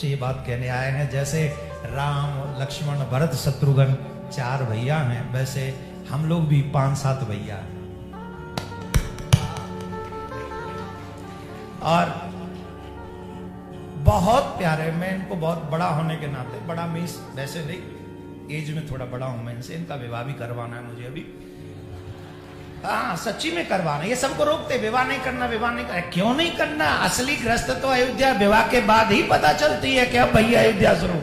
ये बात कहने आए हैं, जैसे राम लक्ष्मण भरत शत्रुघ्न 4 भैया हैं, वैसे हम लोग भी 5-7 भैया हैं। और बहुत प्यारे, मैं इनको बहुत बड़ा होने के नाते, बड़ा मीन्स वैसे नहीं, एज में थोड़ा बड़ा हूं मैं इनसे, इनका विवाह भी करवाना है मुझे अभी। हाँ सच्ची में करवाना। ये सबको रोकते विवाह नहीं करना, विवाह नहीं करना। क्यों नहीं करना? असली ग्रस्त तो अयोध्या विवाह के बाद ही पता चलती है कि अब भैया अयोध्या शुरू।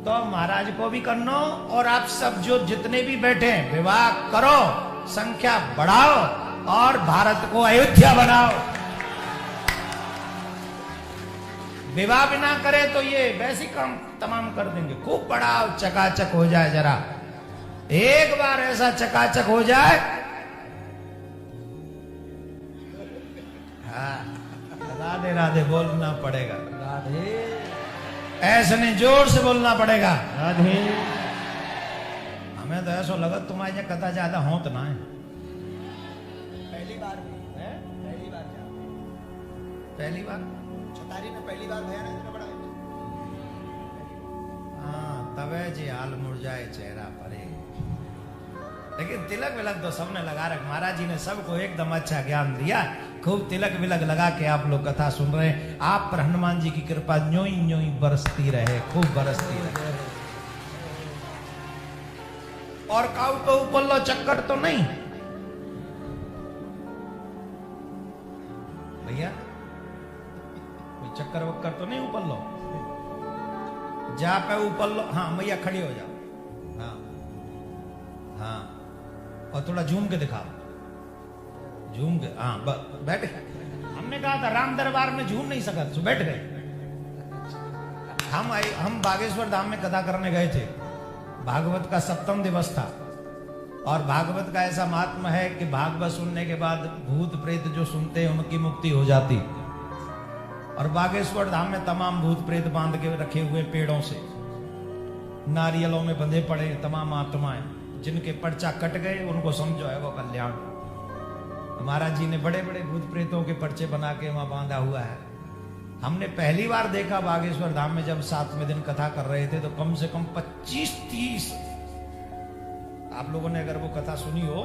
तो महाराज को भी करना, और आप सब जो जितने भी बैठे हैं विवाह करो, संख्या बढ़ाओ और भारत को अयोध्या बनाओ। विवाह भी ना करे तो ये वैसी काम तमाम कर देंगे। खूब बड़ा चकाचक हो जाए, जरा एक बार ऐसा चकाचक हो जाए। हाँ राधे राधे बोलना पड़ेगा, राधे ऐसे नहीं, जोर से बोलना पड़ेगा राधे। हमें तो ऐसा लगा तुम्हारी यहाँ कथा ज्यादा हो तो ना है। पहली बार है, पहली बार छतारी में पहली बार भया ना, इतना बड़ा। हाँ तबे जी हाल मुरझाए चेहरा परे। लेकिन तिलक विलक तो सबने लगा रख, महाराज जी ने सबको एकदम अच्छा ज्ञान दिया। खूब तिलक विलक लगा के आप लोग कथा सुन रहे हैं। आप पर हनुमान जी की कृपा न्योई न्योई बरसती रहे, खूब बरसती रहे। और काउ तो ऊपर लो चक्कर तो नहीं भैया, कोई चक्कर वक्कर तो नहीं ऊपर लो, जा पे ऊपर लो। हाँ मैया खड़ी हो जाओ। हाँ हाँ, और थोड़ा झूम के दिखाओ, झूम के। हाँ बैठ। हमने कहा था राम दरबार में झूम नहीं सका, तो बैठ गए। हम बागेश्वर धाम में कथा करने गए थे। भागवत का 7वां दिवस था, और भागवत का ऐसा महात्मा है कि भागवत सुनने के बाद भूत प्रेत जो सुनते हैं उनकी मुक्ति हो जाती। और बागेश्वर धाम में तमाम भूत प्रेत बांध के रखे हुए पेड़ों से, नारियलों में बंधे पड़े तमाम आत्माएं, जिनके पर्चा कट गए उनको समझो है वो कल्याण। महाराज जी ने बड़े बड़े भूत प्रेतों के पर्चे बना के वहां बांधा हुआ है। हमने पहली बार देखा बागेश्वर धाम में, जब 7वें दिन कथा कर रहे थे, तो कम से कम 25-30, आप लोगों ने अगर वो कथा सुनी हो,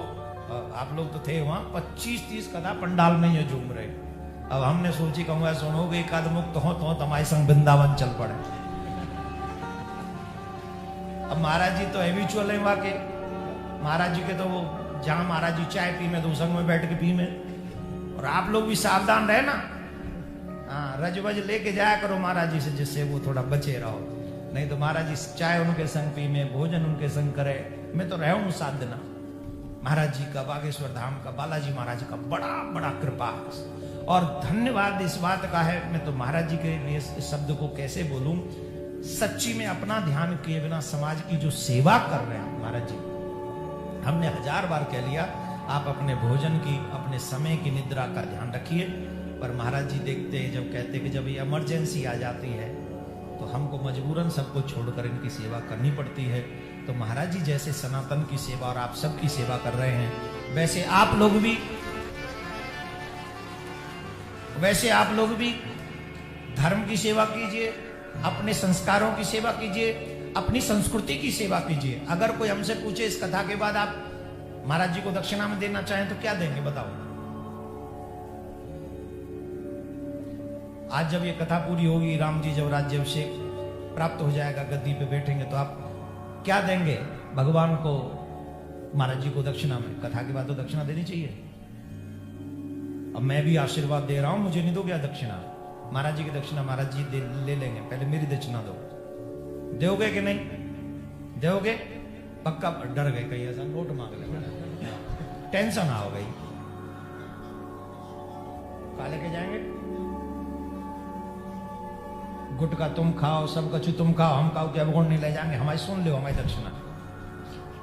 आप लोग तो थे वहां, 25-30 कथा पंडाल में ही झूम रहे। अब हमने सोची कहूँगा सुनोगे एक आध मुक्त हो तो हमारे संग वृंदावन चल पड़े। अब महाराज जी तो हैबिचुअल है वहां के। महाराज जी के तो वो जहां महाराज जी चाय पी में तो संग में बैठ के पी में। और आप लोग भी सावधान रहे ना, हाँ रज वज लेके जाया करो महाराज जी से, जिससे वो थोड़ा बचे रहो। नहीं तो महाराज जी चाय उनके संग पी में, भोजन उनके संग करे। मैं तो रहूं 7 दिन। महाराज जी का, बागेश्वर धाम का, बालाजी महाराज का बड़ा बड़ा कृपा है। और धन्यवाद इस बात का है, मैं तो महाराज जी के लिए इस शब्द को कैसे बोलूं, सच्ची में अपना ध्यान किए बिना समाज की जो सेवा कर रहे हैं महाराज जी। हमने 1000 बार कह लिया, आप अपने भोजन की, अपने समय की, निद्रा का ध्यान रखिए। पर महाराज जी देखते हैं, जब कहते कि जब ये इमरजेंसी आ जाती है तो हमको मजबूरन सबको छोड़कर इनकी सेवा करनी पड़ती है। तो महाराज जी जैसे सनातन की सेवा और आप सबकी सेवा कर रहे हैं, वैसे आप लोग भी धर्म की सेवा कीजिए, अपने संस्कारों की सेवा कीजिए, अपनी संस्कृति की सेवा कीजिए। अगर कोई हमसे पूछे इस कथा के बाद आप महाराज जी को दक्षिणा में देना चाहें तो क्या देंगे बताओ? आज जब ये कथा पूरी होगी, राम जी जब राज्याभिषेक प्राप्त हो जाएगा, गद्दी पे बैठेंगे, तो आप क्या देंगे भगवान को, महाराज जी को दक्षिणा में? कथा के बाद तो दक्षिणा देनी चाहिए। अब मैं भी आशीर्वाद दे रहा हूं, मुझे नहीं दो क्या दक्षिणा? महाराज जी की दक्षिणा महाराज जी ले लेंगे, पहले मेरी दक्षिणा दो। दोगे कि नहीं दोगे? पक्का? डर गए कहीं ऐसा नोट मांग ले, टेंशन आ गई। कहा लेके जाएंगे? गुटका तुम खाओ, सब कछु तुम खाओ, हम खाओ क्या गुण नहीं ले जाएंगे? हमारी सुन लो, हमारी दक्षिणा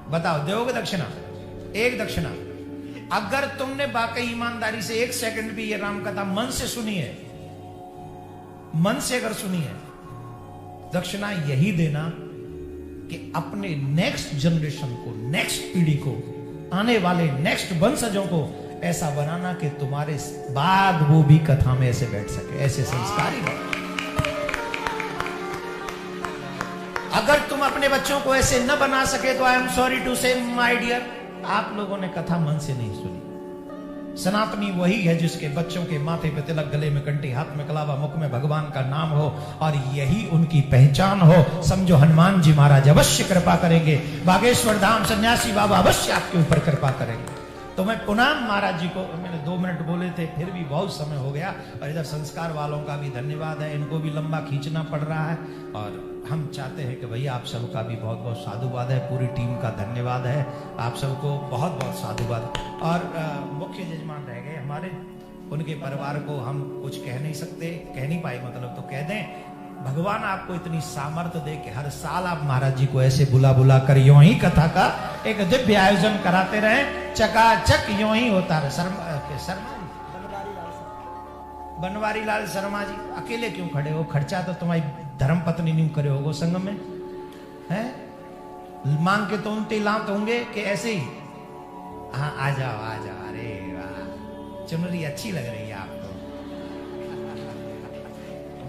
बताओ, दोगे दक्षिणा? एक दक्षिणा। अगर तुमने वाकई ईमानदारी से 1 सेकंड भी ये राम कथा मन से सुनी है, मन से अगर सुनी है, दक्षिणा यही देना कि अपने नेक्स्ट जनरेशन को, नेक्स्ट पीढ़ी को, आने वाले नेक्स्ट वंशजों को ऐसा बनाना कि तुम्हारे बाद वो भी कथा में ऐसे बैठ सके, ऐसे संस्कारी हो। अगर तुम अपने बच्चों को ऐसे न बना सके तो आई एम सॉरी टू से माय डियर, आप लोगों ने कथा मन से नहीं सुनी। सनातनी वही है जिसके बच्चों के माथे पे तिलक, गले में कंठी, हाथ में कलावा, मुख में भगवान का नाम हो और यही उनकी पहचान हो। समझो हनुमान जी महाराज अवश्य कृपा करेंगे, बागेश्वर धाम सन्यासी बाबा अवश्य आपके ऊपर कृपा करेंगे। तो मैं पुनः महाराज जी को, मैंने 2 मिनट बोले थे, फिर भी बहुत समय हो गया और इधर संस्कार वालों का भी धन्यवाद है, इनको भी लंबा खींचना पड़ रहा है और हम चाहते हैं कि भैया आप सबका भी बहुत बहुत साधुवाद है, पूरी टीम का धन्यवाद है, आप सबको बहुत बहुत साधुवाद। और मुख्य जजमान रह गए हमारे, उनके परिवार को हम कुछ कह नहीं सकते, कह नहीं पाए मतलब, तो कह दें भगवान आपको इतनी सामर्थ्य दे कि हर साल आप महाराज जी को ऐसे बुला बुला कर यूं ही कथा का एक दिव्य आयोजन कराते रहे, चकाचक यूं ही होता रहे। शर्मा बनवारी लाल शर्मा जी अकेले क्यों खड़े हो? खर्चा तो तुम्हारी धर्म पत्नी नहीं करे होगो संगम में, है मांग के तो उनते लात होंगे कि ऐसे ही? हाँ आ जाओ आ जाओ, अरे वाह चुनरी अच्छी लग रही है आपको।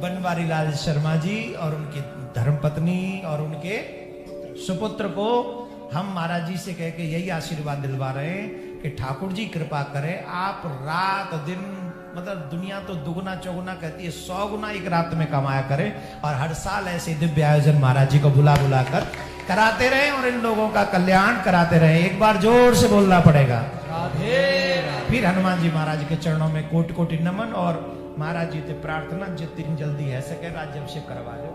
बनवारी लाल शर्मा जी और उनकी धर्मपत्नी और उनके सुपुत्र को हम महाराज जी से कह के यही आशीर्वाद दिलवा रहे हैं कि ठाकुर जी कृपा करें, आप रात दिन मतलब दुनिया तो दुगुना चौगुना कहती है, 100 गुना एक रात में कमाया करें और हर साल ऐसे दिव्य आयोजन महाराज जी को बुला बुला कर कराते रहे और इन लोगों का कल्याण कराते रहे। एक बार जोर से बोलना पड़ेगा राधे। फिर हनुमान जी महाराज के चरणों में कोटि कोटि नमन और महाराज जी से प्रार्थना जितनी जल्दी है सके राज्य अभिषेक करवा दो।